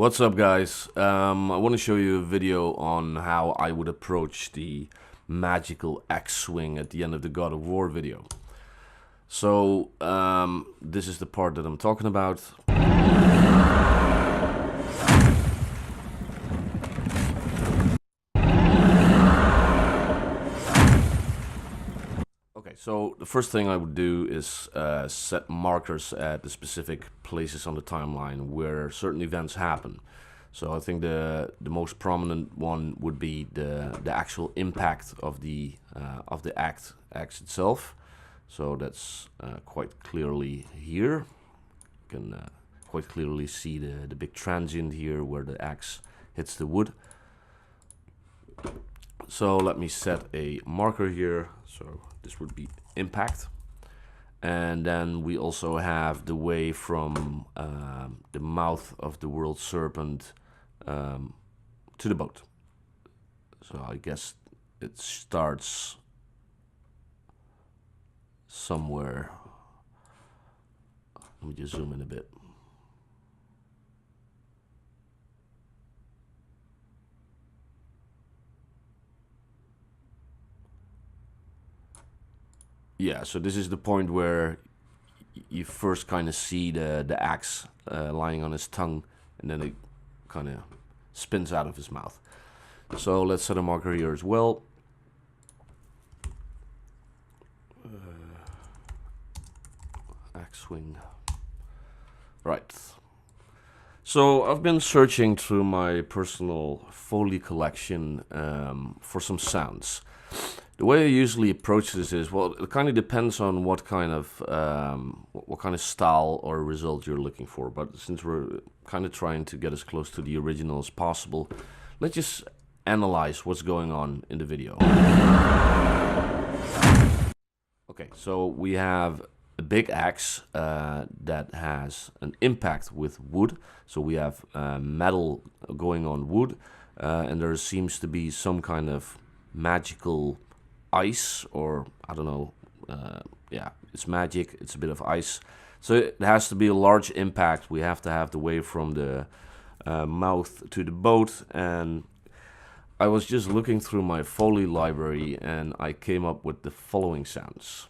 What's up, guys? I want to show you a video on how I would approach the magical axe swing at the end of the God of War video. So this is the part that I'm talking about. Okay, so the first thing I would do is set markers at the specific places on the timeline where certain events happen. So I think the most prominent one would be the actual impact of the axe itself. So that's quite clearly here. You can quite clearly see the big transient here where the axe hits the wood. So let me set a marker here. So this would be impact. And then we also have the way from the mouth of the world serpent to the boat. So I guess it starts somewhere. Let me just zoom in a bit. Yeah, so this is the point where you first kind of see the axe lying on his tongue, and then it kind of spins out of his mouth. So let's set a marker here as well. Axe swing. Right. So I've been searching through my personal Foley collection for some sounds. The way I usually approach this is, well, it kind of depends on what kind of style or result you're looking for. But since we're kind of trying to get as close to the original as possible, let's just analyze what's going on in the video. Okay, so we have a big axe that has an impact with wood. So we have metal going on wood, and there seems to be some kind of magical ice, or I don't know, yeah, it's magic, it's a bit of ice. So it has to be a large impact. We have to have the way from the mouth to the boat. And I was just looking through my Foley library and I came up with the following sounds.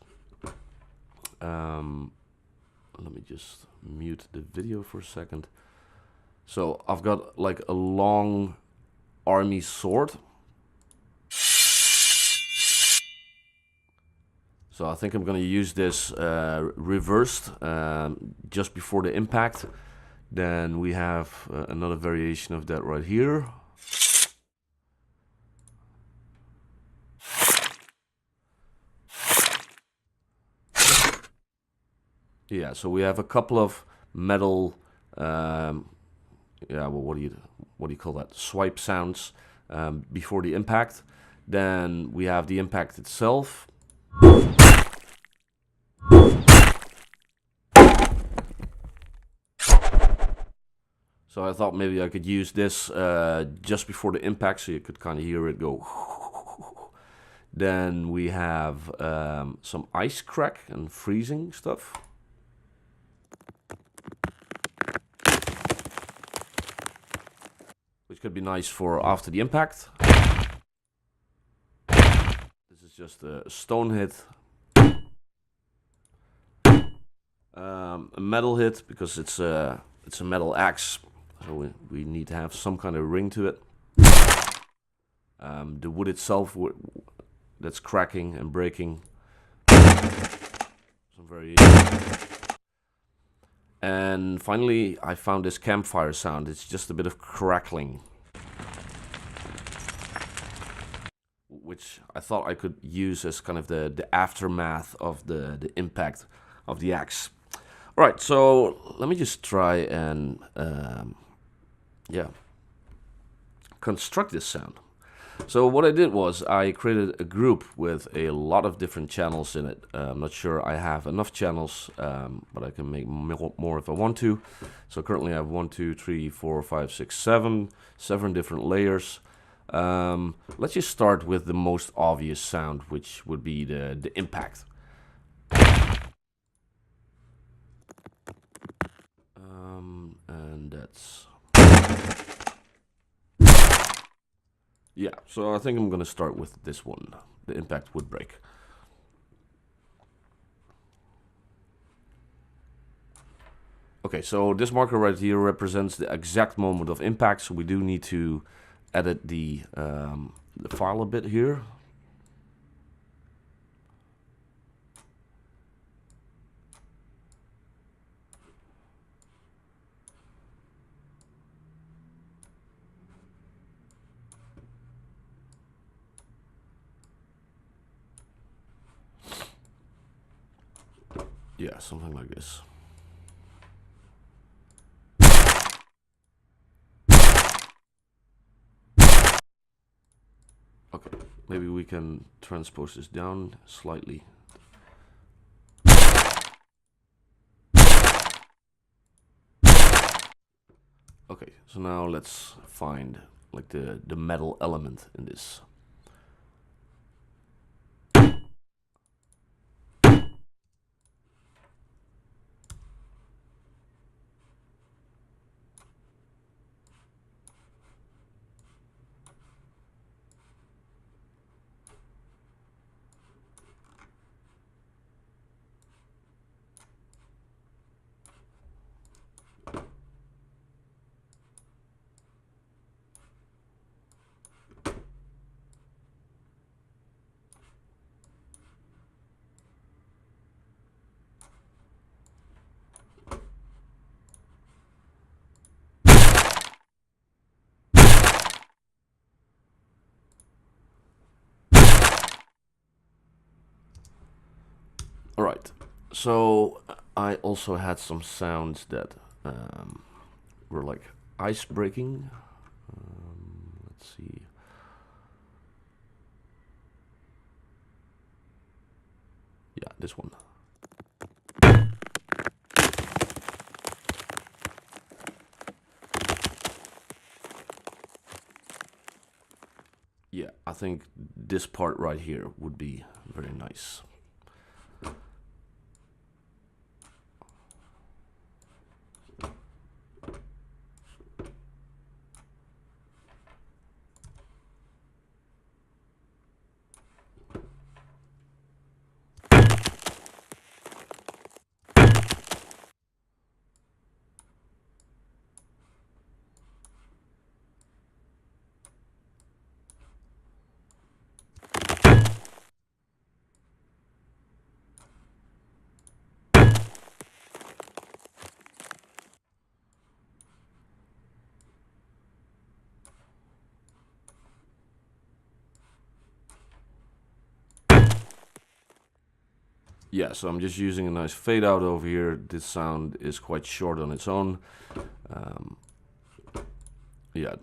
Let me just mute the video for a second. So I've got like a long army sword. So I think I'm going to use this reversed just before the impact. Then we have another variation of that right here. Yeah, so we have a couple of metal, yeah, well, what do you call that? Swipe sounds before the impact. Then we have the impact itself. So I thought maybe I could use this just before the impact, so you could kind of hear it go. Then we have some ice crack and freezing stuff. Which could be nice for after the impact. This is just a stone hit. A metal hit, because it's a metal axe. So we need to have some kind of ring to it. The wood itself, that's cracking and breaking. Some variation. And finally, I found this campfire sound. It's just a bit of crackling, which I thought I could use as kind of the aftermath of the impact of the axe. All right, so let me just try and yeah, construct this sound. So what I did was I created a group with a lot of different channels in it. I'm not sure I have enough channels, but I can make more if I want to. So currently I have 1, 2, 3, 4, 5, 6, 7 different layers. Let's just start with the most obvious sound, which would be the impact. And that's Yeah, so I think I'm gonna start with this one, the impact wood break. Okay, so this marker right here represents the exact moment of impact, so we do need to edit the file a bit here. Yeah, something like this. Okay, maybe we can transpose this down slightly. Okay, so now let's find like the metal element in this. Alright, so I also had some sounds that were like ice breaking. Let's see. Yeah, this one. Yeah, I think this part right here would be very nice. Yeah, so I'm just using a nice fade out over here. This sound is quite short on its own. Yeah,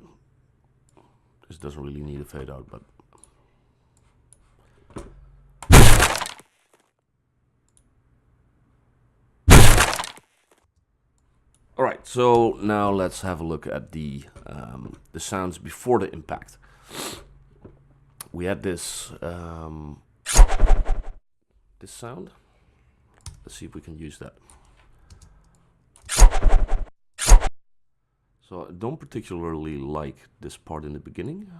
this doesn't really need a fade out, but alright, so now let's have a look at the sounds before the impact. We had this this sound. Let's see if we can use that. So I don't particularly like this part in the beginning.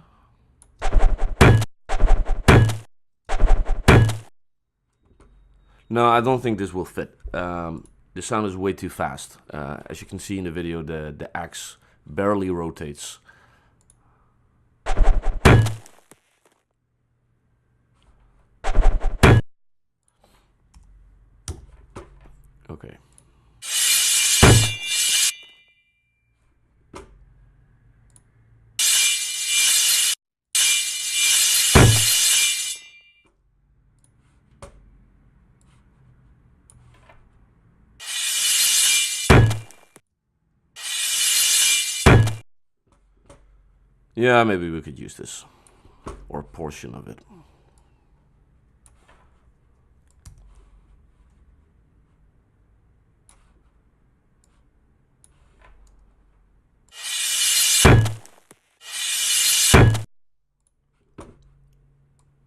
No, I don't think this will fit. The sound is way too fast. As you can see in the video, the axe barely rotates. Okay. Yeah, maybe we could use this, or a portion of it.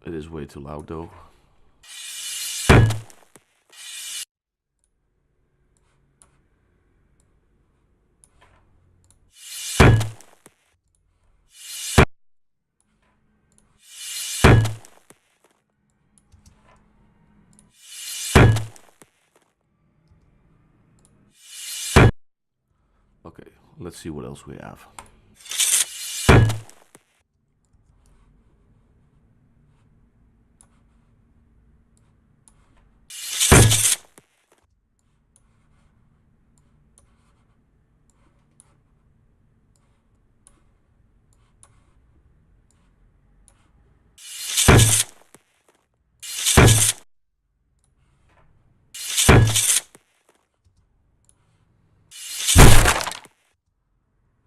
It is way too loud though. let's see what else we have.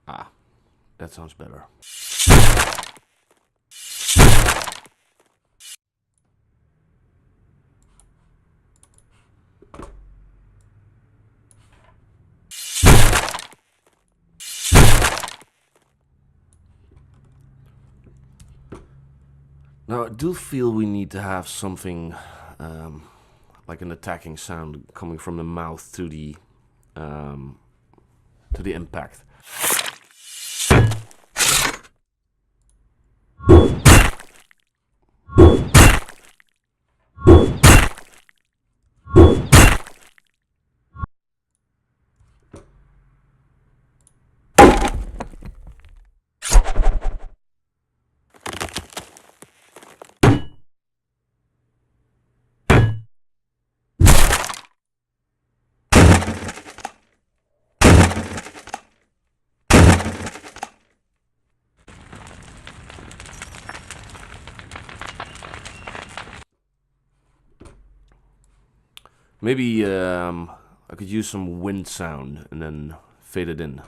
Ah, that sounds better. Now I do feel we need to have something like an attacking sound coming from the mouth to the impact. Maybe I could use some wind sound and then fade it in.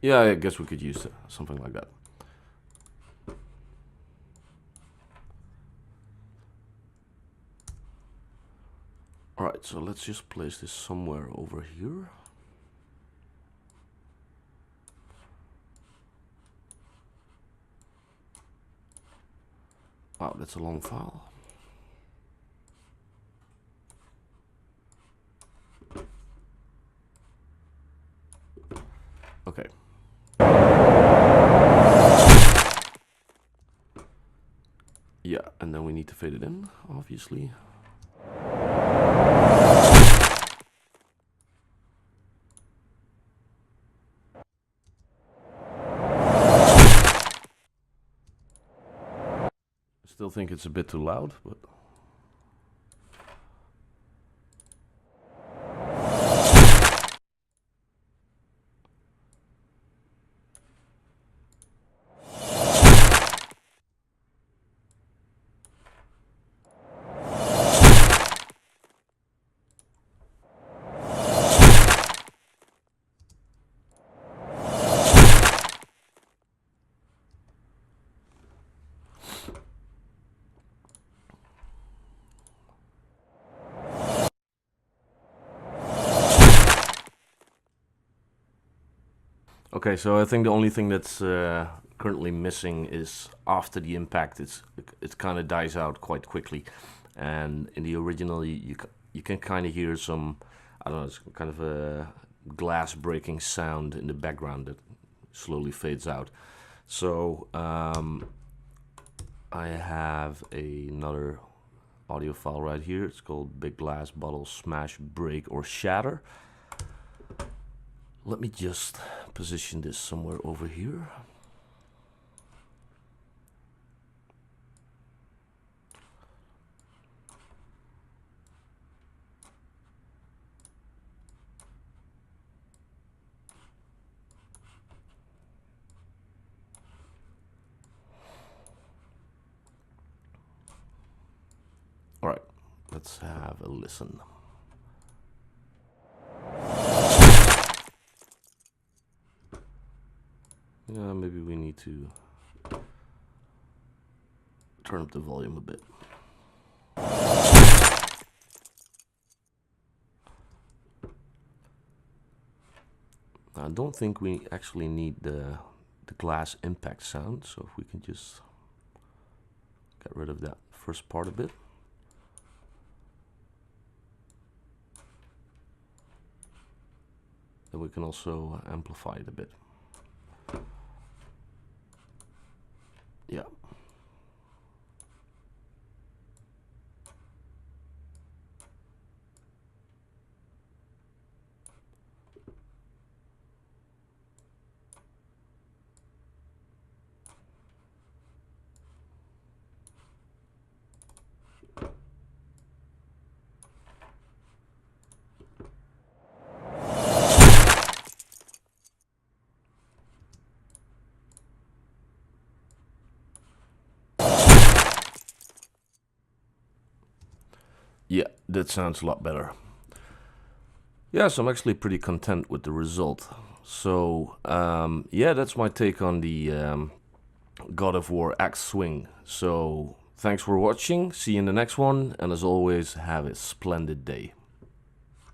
Yeah, I guess we could use something like that. Alright, so let's just place this somewhere over here. Wow, that's a long file. Okay. Yeah, and then we need to fade it in, obviously. Still think it's a bit too loud, but... Okay, so I think the only thing that's currently missing is after the impact, it kind of dies out quite quickly, and in the original you can kind of hear some, I don't know, it's kind of a glass breaking sound in the background that slowly fades out. So I have another audio file right here. It's called Big Glass Bottle Smash, Break or Shatter. Let me just position this somewhere over here. All right, let's have a listen. Yeah, maybe we need to turn up the volume a bit. I don't think we actually need the glass impact sound, so if we can just Get rid of that first part a bit. Then we can also amplify it a bit. Yeah. Yeah, that sounds a lot better. Yeah, so I'm actually pretty content with the result. So, yeah, that's my take on the GoW Axe Swing. So, thanks for watching, see you in the next one, and as always, have a splendid day.